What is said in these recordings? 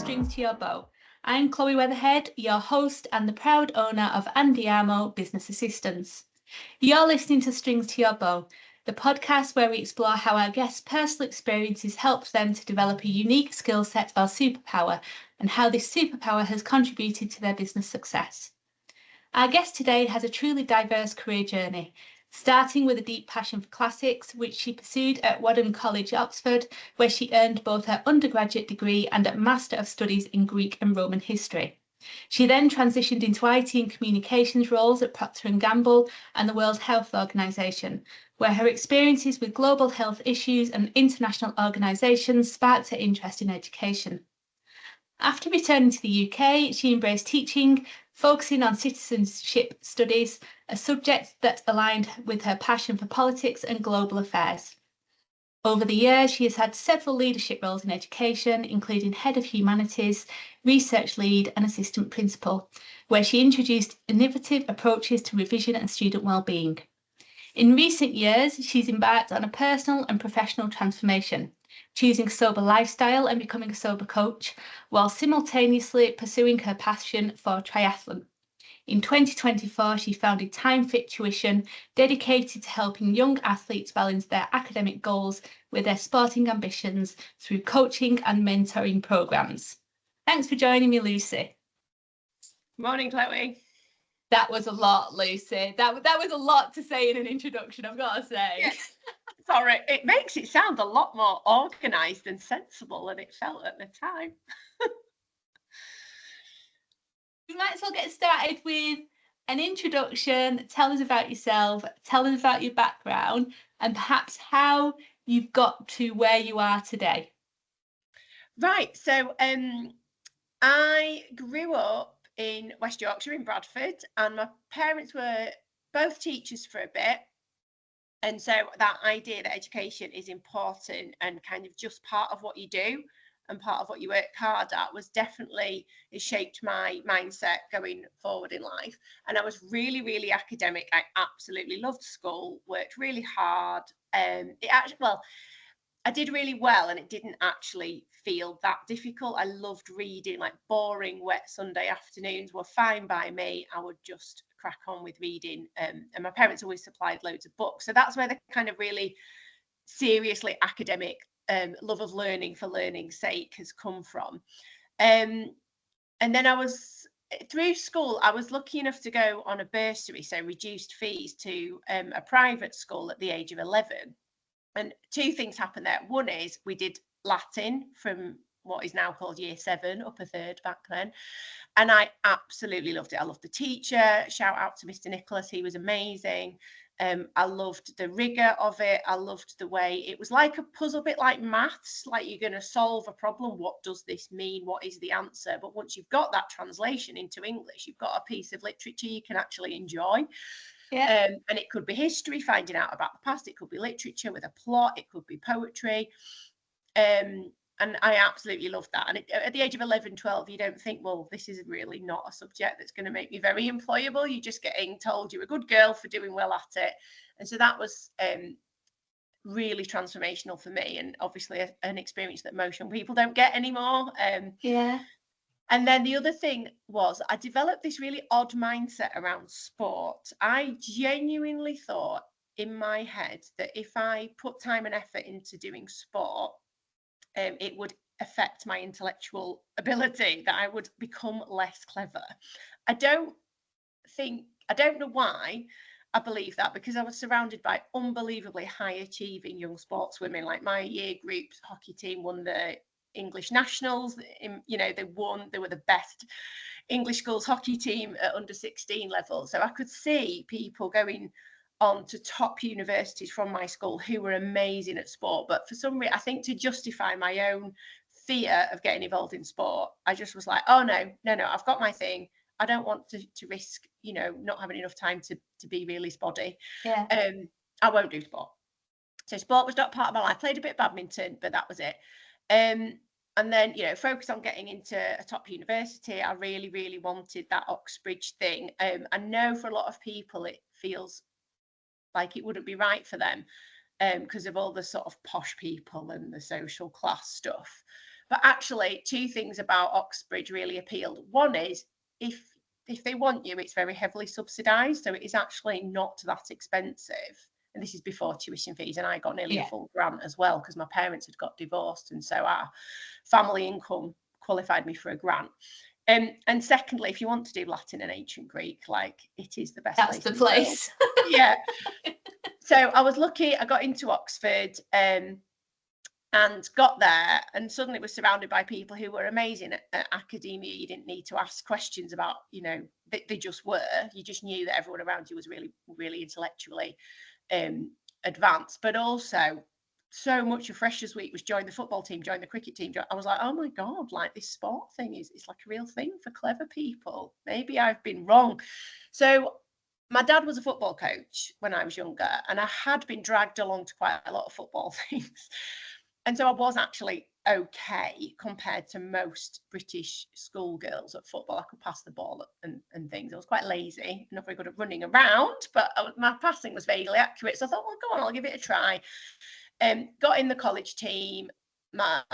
Strings to Your Bow. I'm Chloe Weatherhead, your host and the proud owner of Andiamo Business Assistants. You're listening to Strings to Your Bow, the podcast where we explore how our guests' personal experiences helped them to develop a unique skill set or superpower, and how this superpower has contributed to their business success. Our guest today has a truly diverse career journey, starting with a deep passion for classics, which she pursued at Wadham College, Oxford, where she earned both her undergraduate degree and a Master of Studies in Greek and Roman history. She then transitioned into IT and communications roles at Procter & Gamble and the World Health Organization, where her experiences with global health issues and international organizations sparked her interest in education. After returning to the UK, she embraced teaching, focusing on citizenship studies, a subject that aligned with her passion for politics and global affairs. Over the years, she has had several leadership roles in education, including Head of Humanities, Research Lead and Assistant Principal, where she introduced innovative approaches to revision and student wellbeing. In recent years, she's embarked on a personal and professional transformation, choosing a sober lifestyle and becoming a sober coach, while simultaneously pursuing her passion for triathlon. In 2024, she founded TimeFit Tuition, dedicated to helping young athletes balance their academic goals with their sporting ambitions through coaching and mentoring programs. Thanks for joining me, Lucy. Morning, Chloe. That was a lot, Lucy. That was a lot to say in an introduction, I've got to say. Yeah. Sorry, it makes it sound a lot more organised and sensible than it felt at the time. We might as well get started with an introduction. Tell us about yourself, tell us about your background, and perhaps how you've got to where you are today. Right, so I grew up in West Yorkshire in Bradford, and my parents were both teachers for a bit. And so that idea that education is important and kind of just part of what you do and part of what you work hard at was definitely, it shaped my mindset going forward in life. And I was really, really academic. I absolutely loved school, worked really hard. I did really well, and it didn't actually feel that difficult. I loved reading, like boring, wet Sunday afternoons were fine by me. I would just crack on with reading. And my parents always supplied loads of books. So that's where the kind of really seriously academic love of learning for learning's sake has come from. And then through school, I was lucky enough to go on a bursary, so reduced fees, to a private school at the age of 11. And two things happened there. One is we did Latin from what is now called year 7, upper third back then. And I absolutely loved it. I loved the teacher. Shout out to Mr. Nicholas. He was amazing. I loved the rigor of it. I loved the way it was like a puzzle, bit like maths, like you're going to solve a problem. What does this mean? What is the answer? But once you've got that translation into English, you've got a piece of literature you can actually enjoy. Yeah. And it could be history, finding out about the past. It could be literature with a plot. It could be poetry. And I absolutely loved that. And at the age of 11, 12, you don't think, well, this is really not a subject that's going to make me very employable. You're just getting told you're a good girl for doing well at it. And so that was really transformational for me, and obviously an experience that most young people don't get anymore. Yeah. And then the other thing was I developed this really odd mindset around sport. I genuinely thought in my head that if I put time and effort into doing sport, it would affect my intellectual ability, that I would become less clever. I don't know why I believe that, because I was surrounded by unbelievably high achieving young sportswomen. Like my year group's hockey team won the English nationals. They were the best English schools hockey team at under 16 level. So I could see people going on to top universities from my school who were amazing at sport. But for some reason, I think to justify my own fear of getting involved in sport, I just was like, oh no, I've got my thing. I don't want to risk, not having enough time to be really spotty. Yeah. I won't do sport. So sport was not part of my life. Played a bit of badminton, but that was it. And then, focused on getting into a top university. I really, really wanted that Oxbridge thing. I know for a lot of people, it feels like it wouldn't be right for them because of all the sort of posh people and the social class stuff. But actually, two things about Oxbridge really appealed. One is if they want you, it's very heavily subsidised, so it is actually not that expensive. And this is before tuition fees, and I got nearly a full grant as well because my parents had got divorced, and so our family income qualified me for a grant. And secondly, if you want to do Latin and ancient Greek, like, it is the best That's place the in place. the world. Yeah. So I was lucky. I got into Oxford and got there, and suddenly was surrounded by people who were amazing at academia. You didn't need to ask questions about, they just were. You just knew that everyone around you was really, really intellectually advanced. But also, so much of Freshers Week was join the football team, join the cricket team. I was like, oh my God, like, this sport thing is like a real thing for clever people. Maybe I've been wrong. So my dad was a football coach when I was younger, and I had been dragged along to quite a lot of football things. And so I was actually okay compared to most British schoolgirls at football. I could pass the ball and things. I was quite lazy, not very good at running around, but my passing was vaguely accurate. So I thought, well, go on, I'll give it a try. Got in the college team.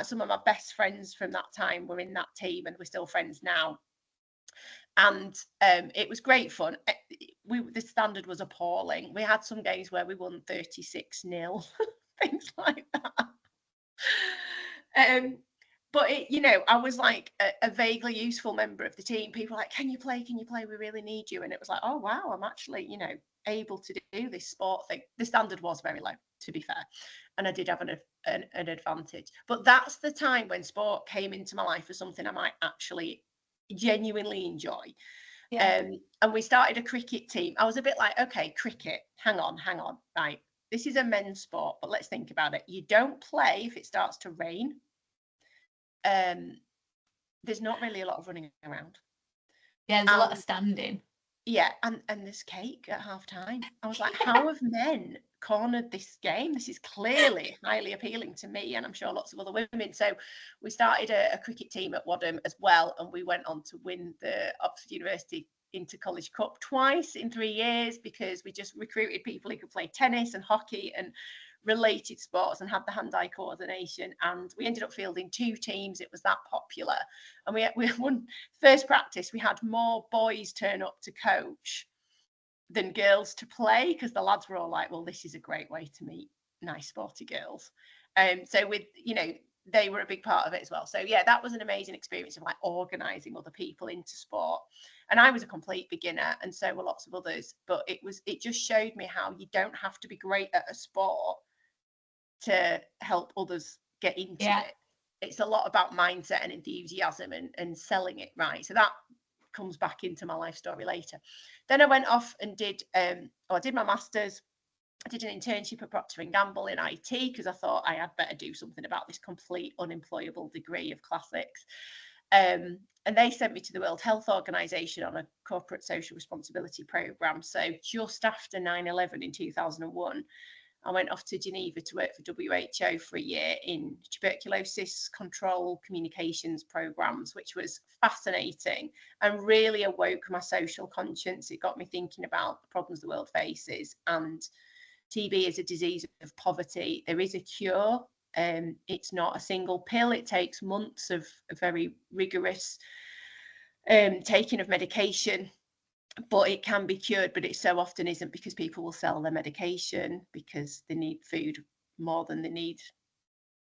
Some of my best friends from that time were in that team, and we're still friends now. And it was great fun. The standard was appalling. We had some games where we won 36-0, things like that. But I was like a vaguely useful member of the team. People were like, can you play? We really need you. And it was like, oh wow, I'm actually, able to do this sport thing. The standard was very low, to be fair, and I did have an advantage. But that's the time when sport came into my life as something I might actually genuinely enjoy. And we started a cricket team. I was a bit like, okay, cricket, hang on, right, this is a men's sport, but let's think about it. You don't play if it starts to rain. There's not really a lot of running around. Yeah, there's a lot of standing. Yeah, and there's cake at half time. I was like, how have men cornered this game? This is clearly highly appealing to me, and I'm sure lots of other women. So we started a cricket team at Wadham as well, and we went on to win the Oxford University Inter-College Cup twice in 3 years, because we just recruited people who could play tennis and hockey and related sports and had the hand-eye coordination, and we ended up fielding 2 teams. It was that popular, and we won first practice. We had more boys turn up to coach than girls to play, because the lads were all like, well, this is a great way to meet nice sporty girls. So with they were a big part of it as well. So yeah, that was an amazing experience of like organizing other people into sport. And I was a complete beginner, and so were lots of others, but it just showed me how you don't have to be great at a sport to help others get into it. It's a lot about mindset and enthusiasm and selling it right. So that comes back into my life story later. Then I went off and did I did my master's. I did an internship at Procter & Gamble in IT, because I thought I had better do something about this complete unemployable degree of classics. And they sent me to the World Health Organization on a corporate social responsibility program. So just after 9/11 in 2001, I went off to Geneva to work for WHO for a year in tuberculosis control communications programs, which was fascinating and really awoke my social conscience. It got me thinking about the problems the world faces, and TB is a disease of poverty. There is a cure. It's not a single pill. It takes months of a very rigorous taking of medication, but it can be cured. But it so often isn't, because people will sell their medication because they need food more than they need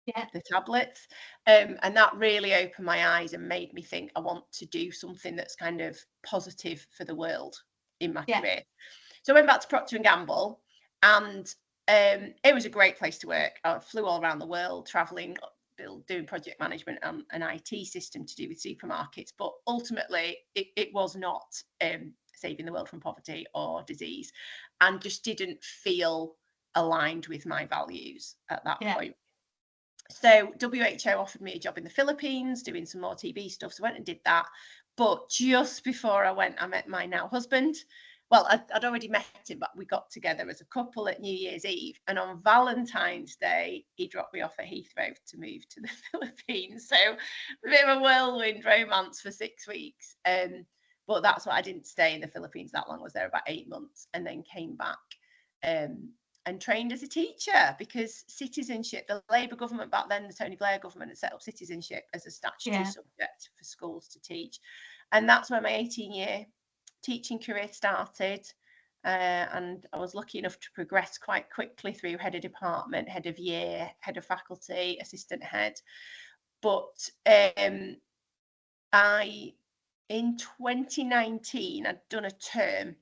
the tablets. And that really opened my eyes and made me think I want to do something that's kind of positive for the world in my career. So I went back to Procter & Gamble, and it was a great place to work. I flew all around the world, traveling, doing project management and an IT system to do with supermarkets. But ultimately, it was not saving the world from poverty or disease, and just didn't feel aligned with my values at that point. So WHO offered me a job in the Philippines doing some more TB stuff. So I went and did that. But just before I went, I met my now husband. Well, I'd already met him, but we got together as a couple at New Year's Eve. And on Valentine's Day, he dropped me off at Heathrow to move to the Philippines. So a bit of a whirlwind romance for 6 weeks. But that's why I didn't stay in the Philippines that long. I was there about 8 months and then came back and trained as a teacher, because citizenship, the Labour government back then, the Tony Blair government, had set up citizenship as a statutory subject for schools to teach. And that's where my 18-year teaching career started. And I was lucky enough to progress quite quickly through head of department, head of year, head of faculty, assistant head. But in 2019, I'd done a term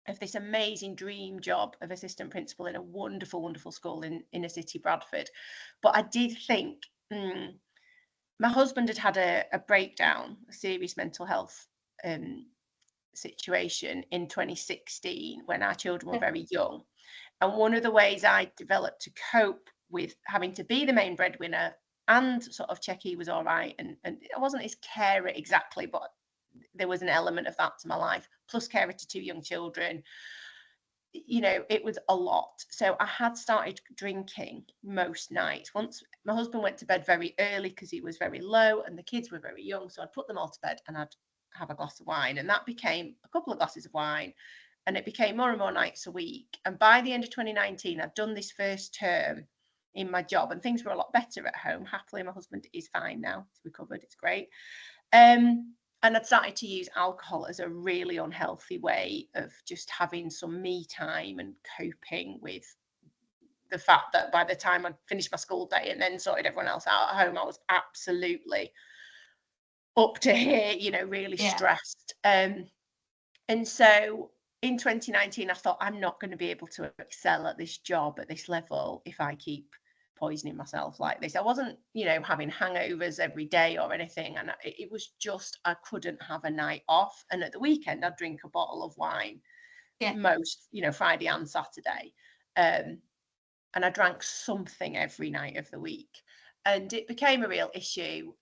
of this amazing dream job of assistant principal in a wonderful, wonderful school in inner city Bradford. But I did think, my husband had a breakdown, a serious mental health situation in 2016 when our children were very young. And one of the ways I developed to cope with having to be the main breadwinner and sort of check he was all right, and I wasn't his carer exactly, but there was an element of that to my life, plus carer to 2 young children. You know, it was a lot. So I had started drinking most nights. Once my husband went to bed very early because he was very low and the kids were very young, so I'd put them all to bed and I'd have a glass of wine, and that became a couple of glasses of wine, and it became more and more nights a week. And by the end of 2019, I'd done this first term in my job and things were a lot better at home. Happily, my husband is fine now. He's recovered. It's great. And I'd started to use alcohol as a really unhealthy way of just having some me time and coping with the fact that by the time I'd finished my school day and then sorted everyone else out at home, I was absolutely up to here, you know, really stressed. And so in 2019, I thought, I'm not going to be able to excel at this job at this level if I keep poisoning myself like this. I wasn't, you know, having hangovers every day or anything, and it was just, I couldn't have a night off. And at the weekend I'd drink a bottle of wine, most, you know, Friday and Saturday, and I drank something every night of the week, and it became a real issue,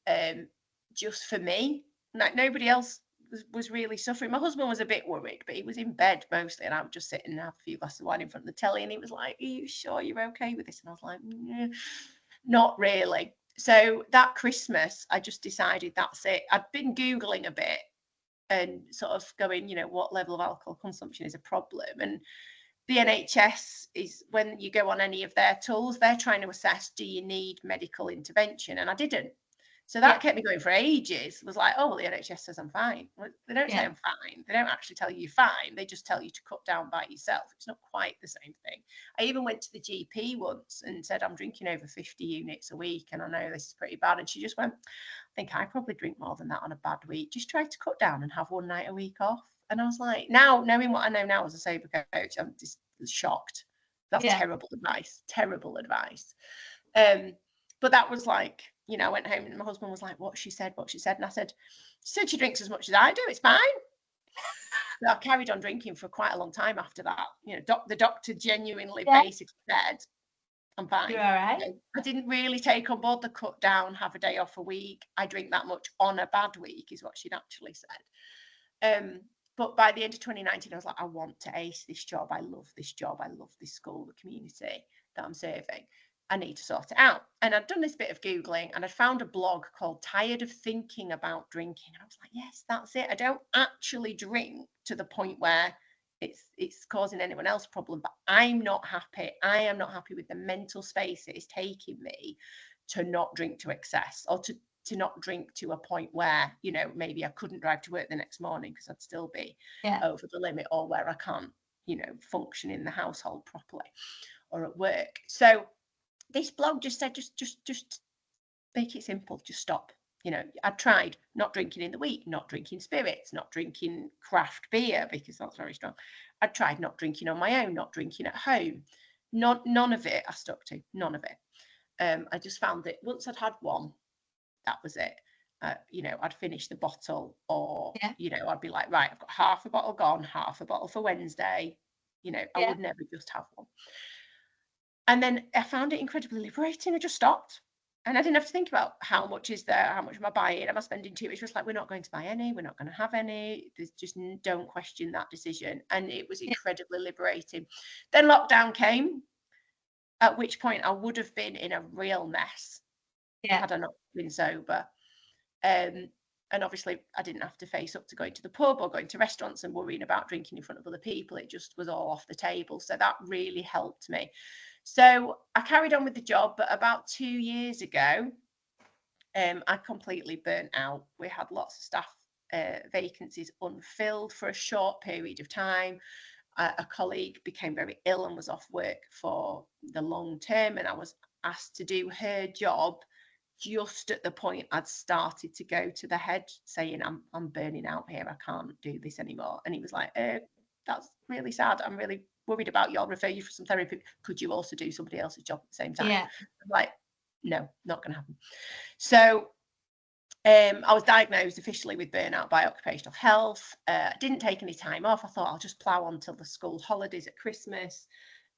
just for me. Like, nobody else was really suffering. My husband was a bit worried, but he was in bed mostly, and I would just sit and have a few glasses of wine in front of the telly, and he was like, are you sure you're okay with this? And I was like, not really. So that Christmas, I just decided that's it. I'd been Googling a bit and sort of going, you know, what level of alcohol consumption is a problem. And the NHS is, when you go on any of their tools, they're trying to assess, do you need medical intervention? And I didn't. So that kept me going for ages. It was like, oh, well, the NHS says I'm fine. Well, they don't say I'm fine. They don't actually tell you you're fine. They just tell you to cut down by yourself. It's not quite the same thing. I even went to the GP once and said, I'm drinking over 50 units a week, and I know this is pretty bad. And she just went, I think I probably drink more than that on a bad week. Just try to cut down and have one night a week off. And I was like, now, knowing what I know now as a sober coach, I'm just shocked. That's terrible advice. Terrible advice. But that was like, you know, I went home and my husband was like, what she said. And I said, she drinks as much as I do. It's fine. So I carried on drinking for quite a long time after that. You know, the doctor genuinely basically said, I'm fine. You're all right. You know, I didn't really take on board the cut down, have a day off a week. I drink that much on a bad week, is what she'd actually said. But by the end of 2019, I was like, I want to ace this job. I love this job. I love this school, the community that I'm serving. I need to sort it out. And I'd done this bit of Googling, and I'd found a blog called Tired of Thinking About Drinking. And I was like, yes, that's it. I don't actually drink to the point where it's causing anyone else a problem, but I'm not happy. I am not happy with the mental space it is taking me to not drink to excess, or to not drink to a point where, you know, maybe I couldn't drive to work the next morning because I'd still be over the limit, or where I can't, you know, function in the household properly or at work. So this blog just said, just make it simple, just stop. You know, I tried not drinking in the week, not drinking spirits, not drinking craft beer because that's very strong. I tried not drinking on my own, not drinking at home. None of it I stuck to, none of it. I just found that once I'd had one, that was it. You know, I'd finish the bottle, or, you know, I'd be like, right, I've got half a bottle gone, half a bottle for Wednesday. You know, I would never just have one. And then I found it incredibly liberating. I just stopped. And I didn't have to think about how much is there, how much am I buying, am I spending too much? It's just like, we're not going to buy any, we're not going to have any. There's just, don't question that decision. And it was incredibly liberating. Then lockdown came, at which point I would have been in a real mess had I not been sober. And And obviously I didn't have to face up to going to the pub or going to restaurants and worrying about drinking in front of other people. It just was all off the table. So that really helped me. So I carried on with the job, but about 2 years ago, I completely burnt out. We had lots of staff vacancies unfilled for a short period of time. A colleague became very ill and was off work for the long term, and I was asked to do her job just at the point I'd started to go to the head saying, I'm burning out here, I can't do this anymore. And he was like, that's really sad, I'm really worried about you, I'll refer you for some therapy, could you also do somebody else's job at the same time? Yeah. I'm like, no, not gonna happen. So I was diagnosed officially with burnout by occupational health. Didn't take any time off. I thought I'll just plough on till the school holidays at Christmas.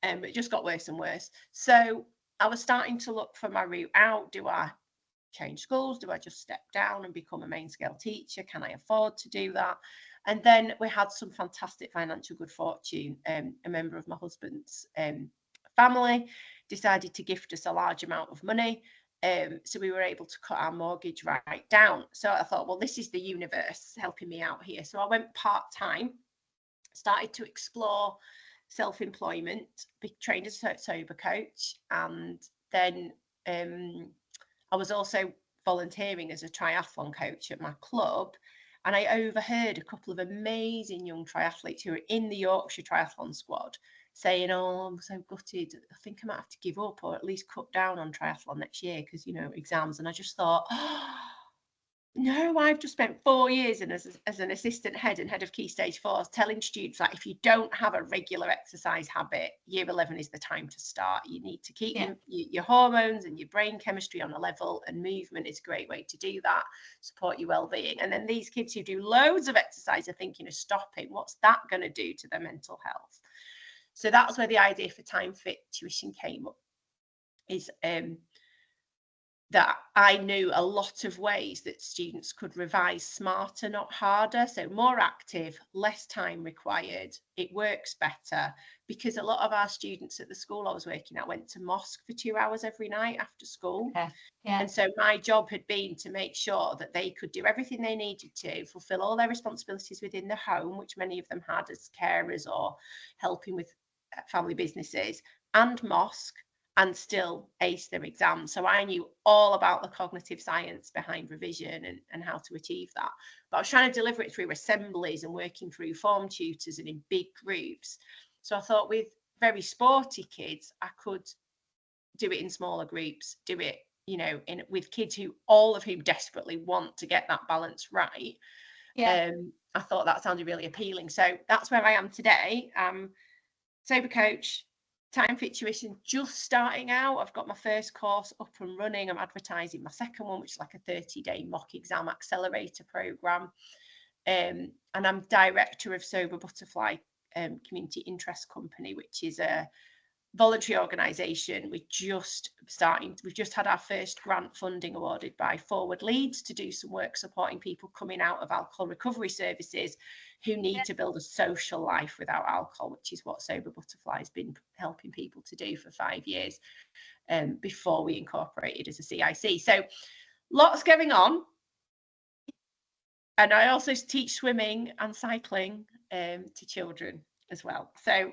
It just got worse and worse. So I was starting to look for my route out. Do I change schools? Do I just step down and become a main scale teacher? Can I afford to do that? And then we had some fantastic financial good fortune. A member of my husband's family decided to gift us a large amount of money. So we were able to cut our mortgage right down. So I thought, well, this is the universe helping me out here. So I went part-time, started to explore self-employment, trained as a sober coach, and then I was also volunteering as a triathlon coach at my club. And I overheard a couple of amazing young triathletes who were in the Yorkshire Triathlon squad saying, oh, I'm so gutted, I think I might have to give up or at least cut down on triathlon next year because, exams. And I just thought, oh, no, I've just spent 4 years as an assistant head and head of Key Stage 4 telling students that if you don't have a regular exercise habit, year 11 is the time to start. You need to keep your hormones and your brain chemistry on a level, and movement is a great way to do that, support your well-being. And then these kids who do loads of exercise are thinking of stopping. What's that going to do to their mental health? So that's where the idea for TimeFit Tuition came up, is that I knew a lot of ways that students could revise smarter, not harder. So more active, less time required. It works better because a lot of our students at the school I was working at went to mosque for 2 hours every night after school. Yeah. And so my job had been to make sure that they could do everything they needed to, fulfill all their responsibilities within the home, which many of them had as carers or helping with family businesses, and mosque, and still ace their exams. So I knew all about the cognitive science behind revision and how to achieve that. But I was trying to deliver it through assemblies and working through form tutors and in big groups. So I thought with very sporty kids, I could do it in smaller groups, do it, with kids all of whom desperately want to get that balance right. Yeah. I thought that sounded really appealing. So that's where I am today. Sober coach, TimeFit Tuition, just starting out. I've got my first course up and running. I'm advertising my second one, which is like a 30-day mock exam accelerator program. And I'm director of Sober Butterfly Community Interest Company, which is a voluntary organisation. We've just had our first grant funding awarded by Forward Leeds to do some work supporting people coming out of alcohol recovery services who need to build a social life without alcohol, which is what Sober Butterfly has been helping people to do for 5 years before we incorporated as a CIC. So lots going on. And I also teach swimming and cycling to children as well. So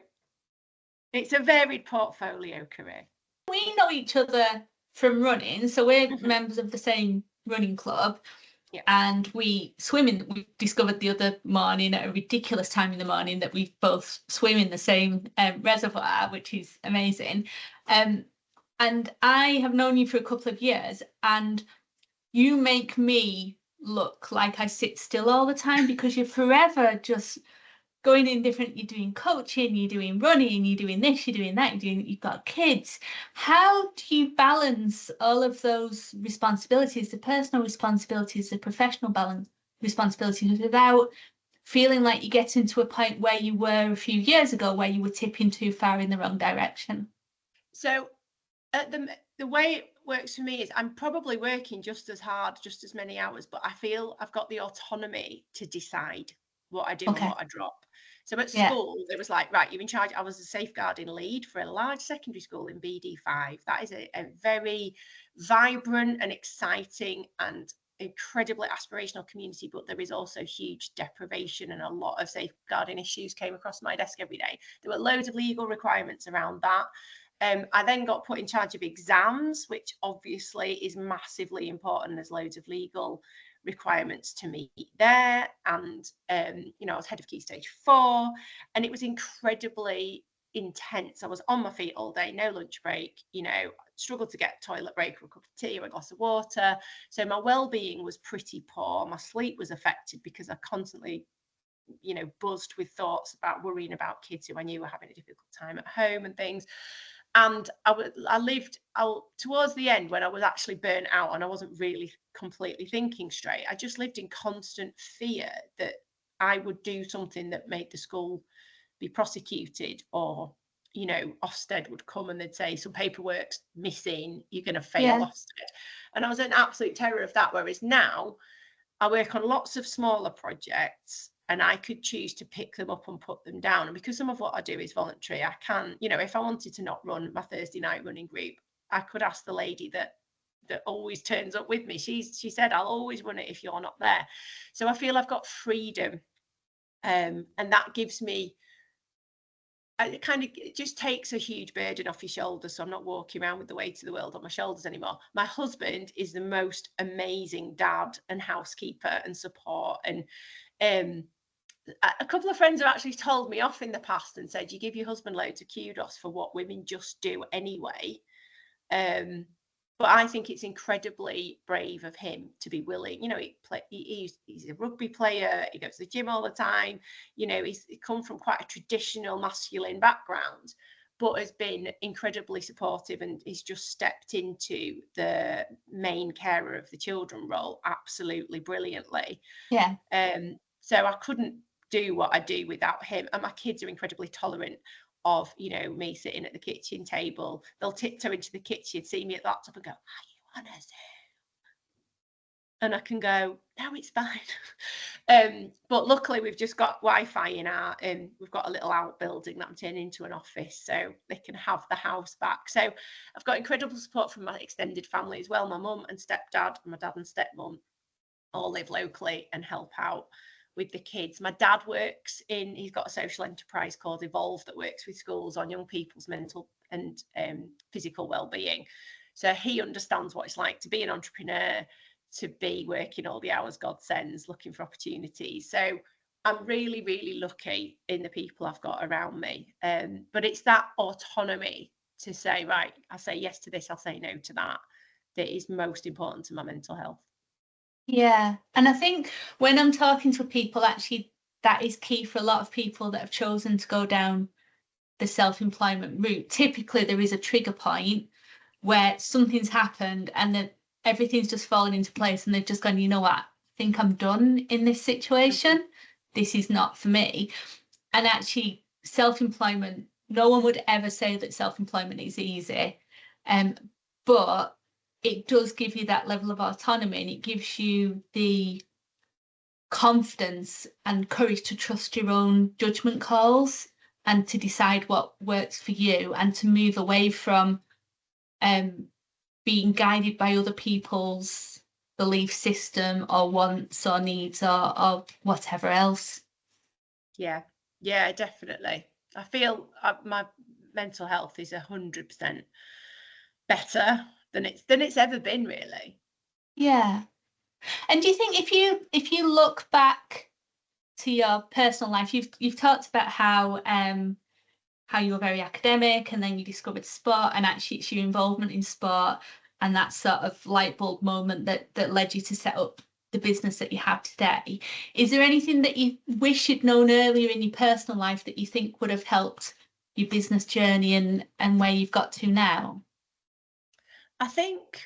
it's a varied portfolio career. We know each other from running, so we're members of the same running club. Yeah. And we discovered the other morning at a ridiculous time in the morning that we both swim in the same reservoir, which is amazing. And I have known you for a couple of years, and you make me look like I sit still all the time because you're forever just going in different, you're doing coaching, you're doing running, you're doing this, you're doing that, you've got kids. How do you balance all of those responsibilities, the personal responsibilities, the professional responsibilities, without feeling like you get into a point where you were a few years ago, where you were tipping too far in the wrong direction? So the way it works for me is I'm probably working just as hard, just as many hours, but I feel I've got the autonomy to decide what I do and what I drop. So at school, there was like, right, you're in charge. I was a safeguarding lead for a large secondary school in BD5. That is a very vibrant and exciting and incredibly aspirational community, but there is also huge deprivation, and a lot of safeguarding issues came across my desk every day. There were loads of legal requirements around that. I then got put in charge of exams, which obviously is massively important. There's loads of legal requirements to meet there. And, you know, I was head of Key Stage 4, and it was incredibly intense. I was on my feet all day, no lunch break, you know, struggled to get a toilet break or a cup of tea or a glass of water. So my well-being was pretty poor. My sleep was affected because I constantly, you know, buzzed with thoughts about worrying about kids who I knew were having a difficult time at home and things. And I lived towards the end, when I was actually burnt out and I wasn't really completely thinking straight, I just lived in constant fear that I would do something that made the school be prosecuted, or, you know, Ofsted would come and they'd say some paperwork's missing, you're going to fail Ofsted. And I was in absolute terror of that. Whereas now I work on lots of smaller projects, and I could choose to pick them up and put them down. And because some of what I do is voluntary, I can, you know, if I wanted to not run my Thursday night running group, I could ask the lady that always turns up with me. She said, I'll always run it if you're not there. So I feel I've got freedom. And that gives me, it kind of, it just takes a huge burden off your shoulders. So I'm not walking around with the weight of the world on my shoulders anymore. My husband is the most amazing dad and housekeeper and support. And a couple of friends have actually told me off in the past and said, you give your husband loads of kudos for what women just do anyway. But I think it's incredibly brave of him to be willing. You know, he's a rugby player. He goes to the gym all the time. You know, he's come from quite a traditional masculine background, but has been incredibly supportive, and he's just stepped into the main carer of the children role absolutely brilliantly. Yeah. So I couldn't do what I do without him. And my kids are incredibly tolerant of, you know, me sitting at the kitchen table. They'll tiptoe into the kitchen, see me at the laptop and go, are you on a Zoom? And I can go, no, it's fine. But luckily we've just got Wi-Fi in our, we've got a little outbuilding that I'm turning into an office, so they can have the house back. So I've got incredible support from my extended family as well. My mum and stepdad, and my dad and stepmum all live locally and help out with the kids. My dad works in, he's got a social enterprise called Evolve that works with schools on young people's mental and physical well-being. So he understands what it's like to be an entrepreneur, to be working all the hours God sends, looking for opportunities. So I'm really, really lucky in the people I've got around me. But it's that autonomy to say, right, I say yes to this, I'll say no to that, that is most important to my mental health. Yeah. And I think when I'm talking to people, actually, that is key for a lot of people that have chosen to go down the self-employment route. Typically, there is a trigger point where something's happened and then everything's just fallen into place, and they've just gone, you know what, I think I'm done in this situation. This is not for me. And actually, self-employment, no one would ever say that self-employment is easy. But it does give you that level of autonomy, and it gives you the confidence and courage to trust your own judgment calls and to decide what works for you, and to move away from being guided by other people's belief system or wants or needs or whatever else. Yeah, definitely. I feel my mental health is 100% better than it's ever been, really. Yeah. And do you think if you look back to your personal life, you've talked about how you were very academic, and then you discovered sport, and actually it's your involvement in sport and that sort of light bulb moment that led you to set up the business that you have today. Is there anything that you wish you'd known earlier in your personal life that you think would have helped your business journey and where you've got to now? I think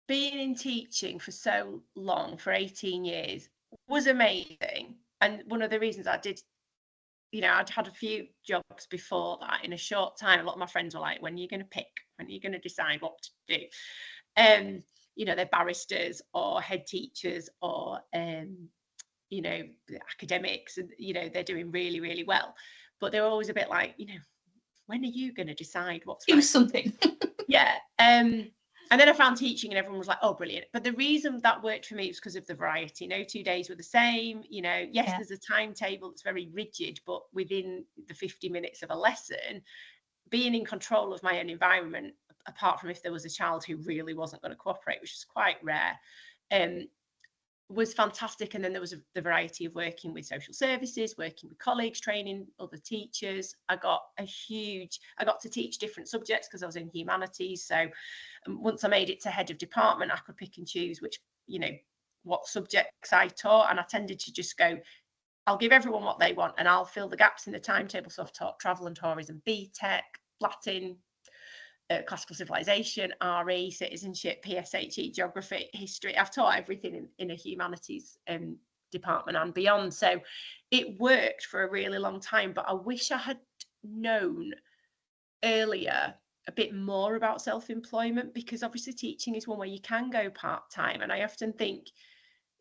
being in teaching for so long, for 18 years, was amazing. And one of the reasons I did, you know, I'd had a few jobs before that in a short time. A lot of my friends were like, when are you going to pick? When are you going to decide what to do? You know, they're barristers or head teachers or, you know, academics, and, you know, they're doing really, really well. But they're always a bit like, you know, when are you going to decide what's Do right? something. Yeah. And then I found teaching and everyone was like, oh, brilliant. But the reason that worked for me was because of the variety. No 2 days were the same. Yes, there's a timetable that's very rigid, but within the 50 minutes of a lesson, being in control of my own environment, apart from if there was a child who really wasn't going to cooperate, which is quite rare, was fantastic. And then there was the variety of working with social services, working with colleagues, training other teachers. I got to teach different subjects because I was in humanities. So once I made it to head of department, I could pick and choose what subjects I taught. And I tended to just go, I'll give everyone what they want and I'll fill the gaps in the timetable. So I've taught travel and tourism, BTEC, Latin, classical civilization, RE, citizenship, PSHE, geography, history. I've taught everything in a humanities department and beyond. So it worked for a really long time, but I wish I had known earlier a bit more about self-employment, because obviously teaching is one where you can go part-time. And I often think,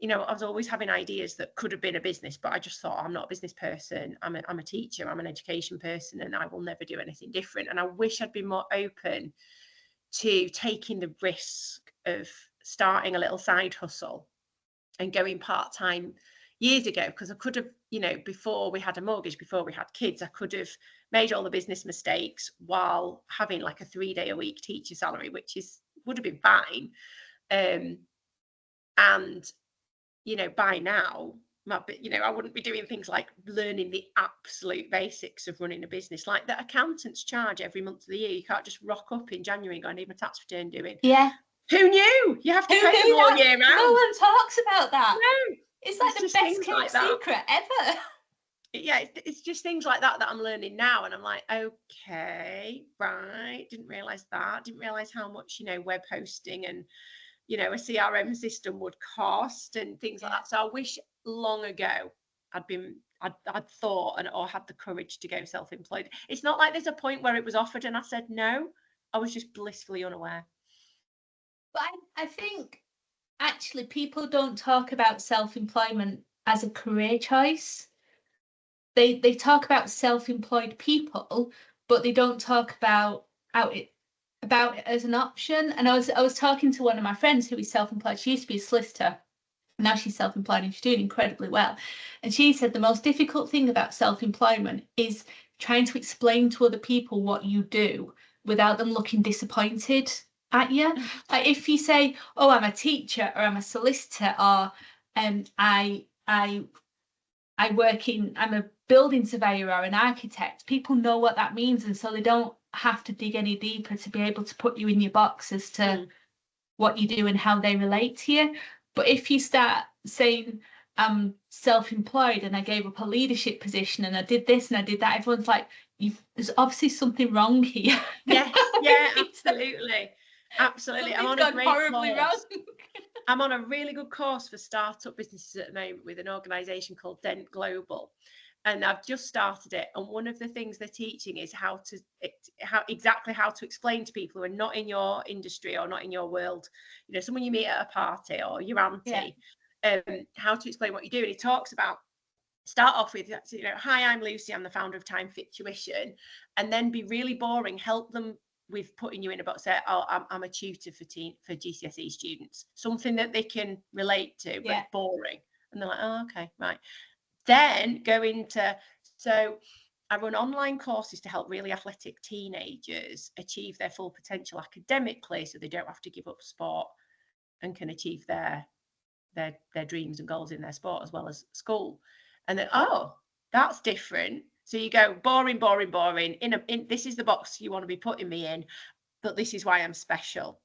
I was always having ideas that could have been a business, but I just thought, I'm not a business person. I'm a teacher. I'm an education person, and I will never do anything different. And I wish I'd been more open to taking the risk of starting a little side hustle and going part-time years ago, because I could have, before we had a mortgage, before we had kids, I could have made all the business mistakes while having like a 3-day-a-week teacher salary, which would have been fine. And by now, I wouldn't be doing things like learning the absolute basics of running a business, like that accountants charge every month of the year. You can't just rock up in January and go, I need my tax return doing. Yeah. Who knew? You have to pay them all year round. No one talks about that. No. It's like the best kept secret ever. Yeah, it's just things like that I'm learning now. And I'm like, okay, right. Didn't realise that. Didn't realise how much, web hosting and a CRM system would cost and things like that. So I wish long ago I'd thought or had the courage to go self-employed. It's not like there's a point where it was offered and I said no. I was just blissfully unaware. But I think actually people don't talk about self-employment as a career choice. They talk about self-employed people, but they don't talk about it as an option. And I was talking to one of my friends who is self-employed. She used to be a solicitor. Now she's self-employed and she's doing incredibly well. And she said the most difficult thing about self-employment is trying to explain to other people what you do without them looking disappointed at you. Like if you say, oh, I'm a teacher or I'm a solicitor or I'm a building surveyor or an architect, people know what that means, and so they don't have to dig any deeper to be able to put you in your box as to what you do and how they relate to you. But if you start saying I'm self-employed and I gave up a leadership position and I did this and I did that, everyone's like, there's obviously something wrong here. Yes, yeah, absolutely. I'm on a great horribly course. Wrong. I'm on a really good course for startup businesses at the moment with an organisation called Dent Global. And I've just started it. And one of the things they're teaching is how to explain to people who are not in your industry or not in your world, someone you meet at a party or your auntie, how to explain what you do. And he talks about, start off with, hi, I'm Lucy, I'm the founder of TimeFit Tuition, and then be really boring, help them with putting you in a box, say, oh, I'm a tutor for GCSE students, something that they can relate to, but boring. And they're like, oh, okay, right. Then go into, so I run online courses to help really athletic teenagers achieve their full potential academically, so they don't have to give up sport and can achieve their dreams and goals in their sport as well as school. And then, oh, that's different. So you go boring. This is the box you want to be putting me in, but this is why I'm special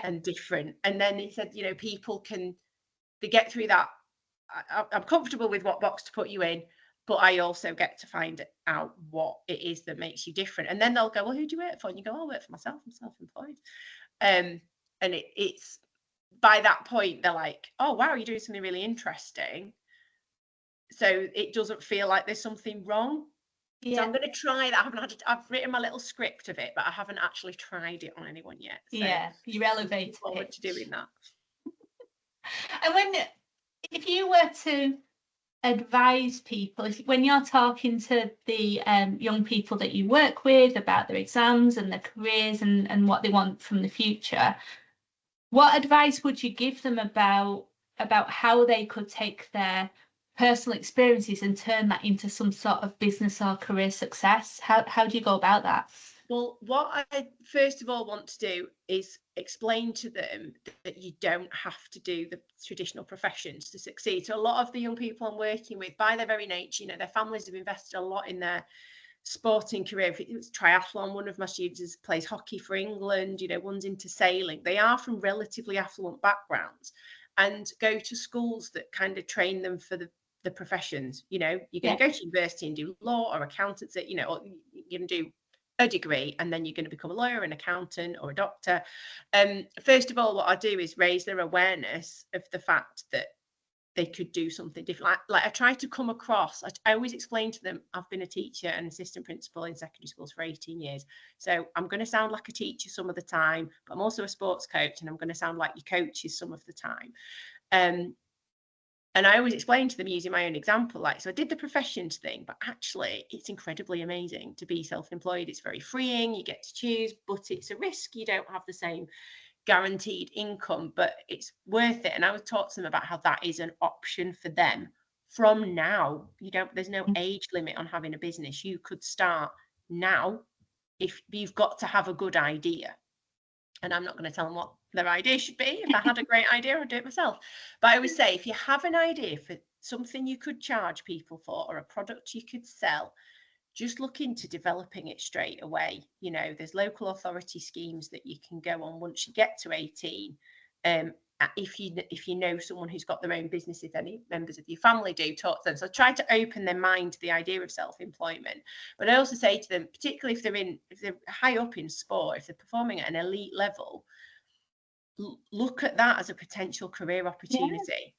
and different. And then he said, people they get through that. I'm comfortable with what box to put you in, but I also get to find out what it is that makes you different. And then they'll go, well, who do you work for? And you go, I work for myself. I'm self-employed. And it's by that point, they're like, oh, wow, you're doing something really interesting. So it doesn't feel like there's something wrong. Yeah. So I'm going to try that. I've written my little script of it, but I haven't actually tried it on anyone yet. So you're elevating. I look forward to doing that. And if you were to advise people, when you're talking to the young people that you work with about their exams and their careers and what they want from the future, What advice would you give them about how they could take their personal experiences and turn that into some sort of business or career success? How do you go about that? Well, what I first of all want to do is explain to them that you don't have to do the traditional professions to succeed. So a lot of the young people I'm working with, by their very nature, their families have invested a lot in their sporting career. If it's triathlon, one of my students plays hockey for England, one's into sailing. They are from relatively affluent backgrounds and go to schools that kind of train them for the professions. You're going to go to university and do law or accountancy, or you're going to do a degree and then you're going to become a lawyer, an accountant or a doctor. First of all, what I do is raise their awareness of the fact that they could do something different. Like I try to come across, I always explain to them, I've been a teacher and assistant principal in secondary schools for 18 years. So I'm going to sound like a teacher some of the time, but I'm also a sports coach and I'm going to sound like your coaches some of the time. And I always explain to them using my own example, so I did the professions thing, but actually it's incredibly amazing to be self-employed. It's very freeing, you get to choose, but it's a risk. You don't have the same guaranteed income, but it's worth it. And I would talk to them about how that is an option for them from now. There's no age limit on having a business. You could start now if you've got to have a good idea. And I'm not going to tell them what their idea should be. If I had a great idea, I'd do it myself. But I always say, if you have an idea for something you could charge people for or a product you could sell, just look into developing it straight away. There's local authority schemes that you can go on once you get to 18. If you know someone who's got their own business, if any members of your family do, talk to them. So try to open their mind to the idea of self-employment. But I also say to them, particularly if they're high up in sport, if they're performing at an elite level, look at that as a potential career opportunity.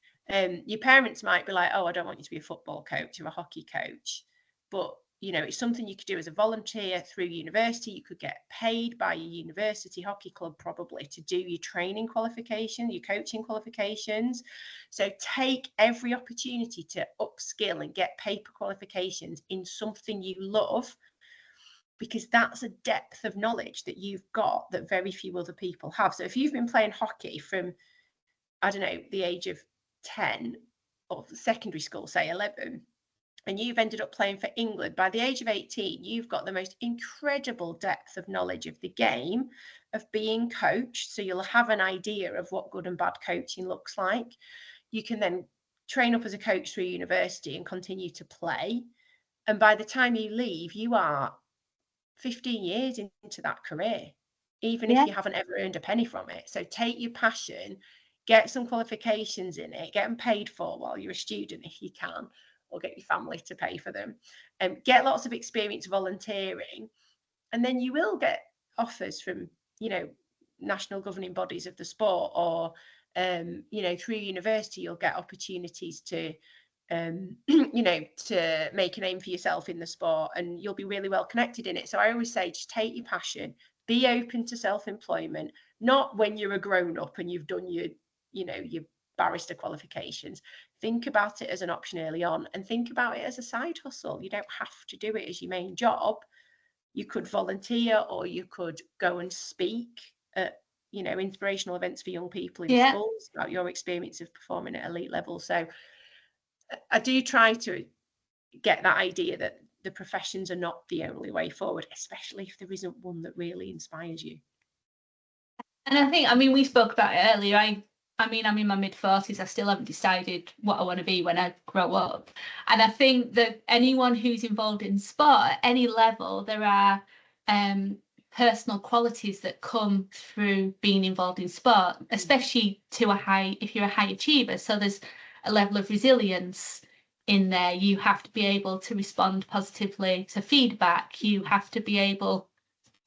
Your parents might be like, oh, I don't want you to be a football coach or a hockey coach, but it's something you could do as a volunteer through university. You could get paid by your university hockey club probably to do your training qualification, your coaching qualifications. So take every opportunity to upskill and get paper qualifications in something you love, because that's a depth of knowledge that you've got that very few other people have. So if you've been playing hockey from, I don't know, the age of 10 or secondary school, say 11, and you've ended up playing for England, by the age of 18, you've got the most incredible depth of knowledge of the game, of being coached. So you'll have an idea of what good and bad coaching looks like. You can then train up as a coach through university and continue to play. And by the time you leave, you are 15 years into that career, even if you haven't ever earned a penny from it. So take your passion, get some qualifications in it, get them paid for while you're a student if you can, or get your family to pay for them, and get lots of experience volunteering. And then you will get offers from, national governing bodies of the sport, or, through university, you'll get opportunities to, to make a name for yourself in the sport, and you'll be really well connected in it. So I always say, just take your passion, be open to self-employment, not when you're a grown-up and you've done your barrister qualifications. Think about it as an option early on, and think about it as a side hustle. You don't have to do it as your main job. You could volunteer, or you could go and speak at inspirational events for young people in schools about your experience of performing at elite level. So I do try to get that idea that the professions are not the only way forward, especially if there isn't one that really inspires you. And I mean, we spoke about it earlier. I mean, I'm in my mid-40s. I still haven't decided what I want to be when I grow up. And I think that anyone who's involved in sport at any level, there are personal qualities that come through being involved in sport, especially if you're a high achiever. So there's a level of resilience in there. You have to be able to respond positively to feedback. You have to be able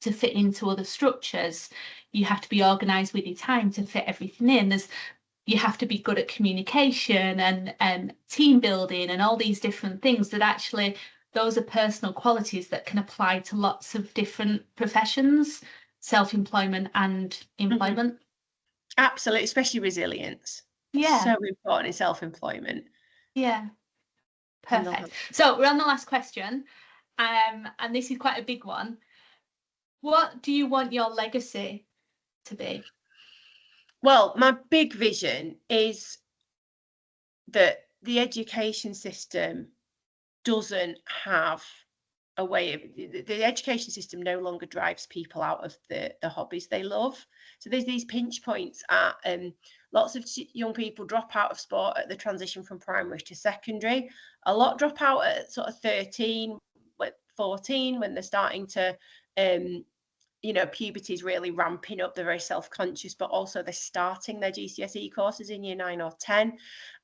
to fit into other structures. You have to be organized with your time to fit everything in. You have to be good at communication and team building and all these different things that actually, those are personal qualities that can apply to lots of different professions, self-employment and employment. Absolutely, especially resilience. Yeah. So important in self-employment. Yeah. Perfect. So we're on the last question, and this is quite a big one. What do you want your legacy to be? Well, my big vision is that the education system doesn't have a way of the education system no longer drives people out of the hobbies they love. So there's these pinch points at lots of young people drop out of sport at the transition from primary to secondary. A lot drop out at sort of 13, 14 when they're starting to puberty is really ramping up. They're very self-conscious, but also they're starting their GCSE courses in year 9 or 10.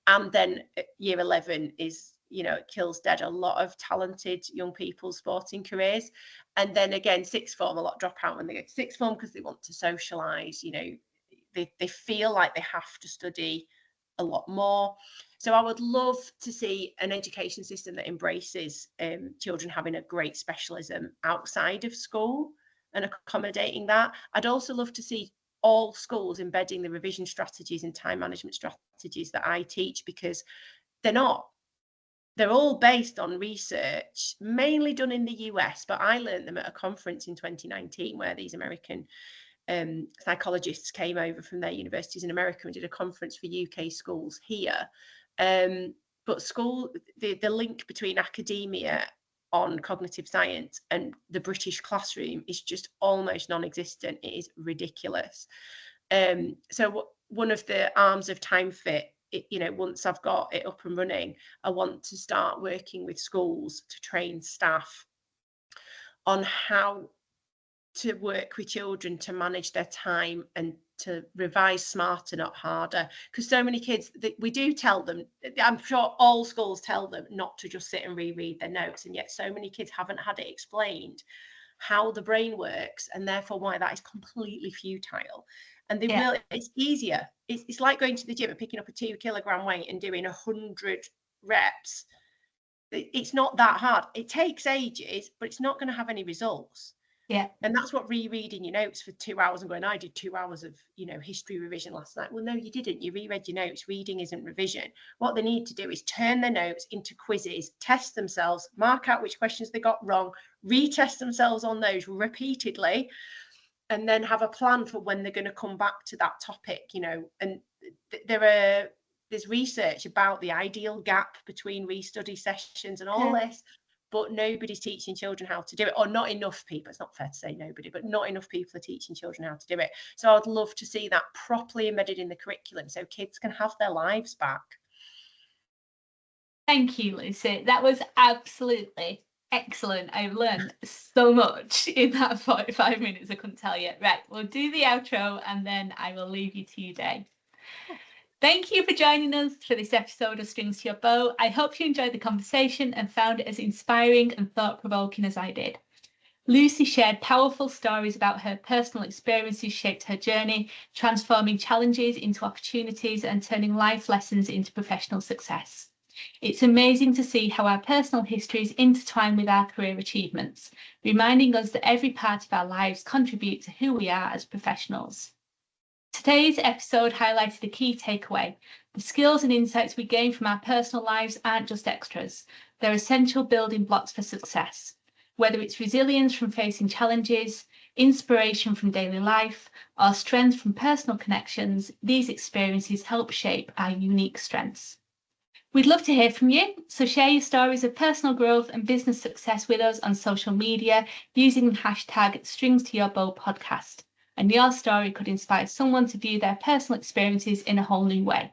And then year 11 is, it kills dead a lot of talented young people's sporting careers. And then again, sixth form, a lot drop out when they get to sixth form because they want to socialise, they feel like they have to study a lot more. So I would love to see an education system that embraces children having a great specialism outside of school and accommodating that. I'd also love to see all schools embedding the revision strategies and time management strategies that I teach, because they're all based on research, mainly done in the US, but I learned them at a conference in 2019 where these American psychologists came over from their universities in America and did a conference for UK schools here. But the link between academia on cognitive science and the British classroom is just almost non-existent. It is ridiculous. So one of the arms of TimeFit, once I've got it up and running, I want to start working with schools to train staff on how to work with children to manage their time and to revise smarter, not harder. Because so many kids, we do tell them, I'm sure all schools tell them not to just sit and reread their notes, and yet so many kids haven't had it explained how the brain works, and therefore why that is completely futile. And it's easier. It's like going to the gym and picking up a 2 kilogram weight and doing 100 reps. It's not that hard. It takes ages, but it's not going to have any results. Yeah. And that's what rereading your notes for 2 hours and going, I did 2 hours of, history revision last night. Well, no, you didn't. You reread your notes. Reading isn't revision. What they need to do is turn their notes into quizzes, test themselves, mark out which questions they got wrong, retest themselves on those repeatedly, and then have a plan for when they're going to come back to that topic, and there's research about the ideal gap between restudy sessions and all this, but nobody's teaching children how to do it, or not enough people. It's not fair to say nobody, but not enough people are teaching children how to do it. So I'd love to see that properly embedded in the curriculum so kids can have their lives back. Thank you, Lucy. That was absolutely excellent. I've learned so much in that 45 minutes, I couldn't tell you. Right, we'll do the outro and then I will leave you to your day. Thank you for joining us for this episode of Strings to Your Bow. I hope you enjoyed the conversation and found it as inspiring and thought-provoking as I did. Lucy shared powerful stories about her personal experiences shaped her journey, transforming challenges into opportunities and turning life lessons into professional success. It's amazing to see how our personal histories intertwine with our career achievements, reminding us that every part of our lives contribute to who we are as professionals. Today's episode highlighted a key takeaway. The skills and insights we gain from our personal lives aren't just extras. They're essential building blocks for success. Whether it's resilience from facing challenges, inspiration from daily life, or strength from personal connections, these experiences help shape our unique strengths. We'd love to hear from you, so share your stories of personal growth and business success with us on social media using the hashtag StringsToYourBowPodcast. And your story could inspire someone to view their personal experiences in a whole new way.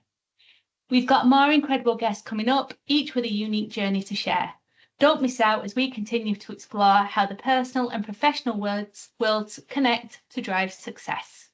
We've got more incredible guests coming up, each with a unique journey to share. Don't miss out as we continue to explore how the personal and professional worlds connect to drive success.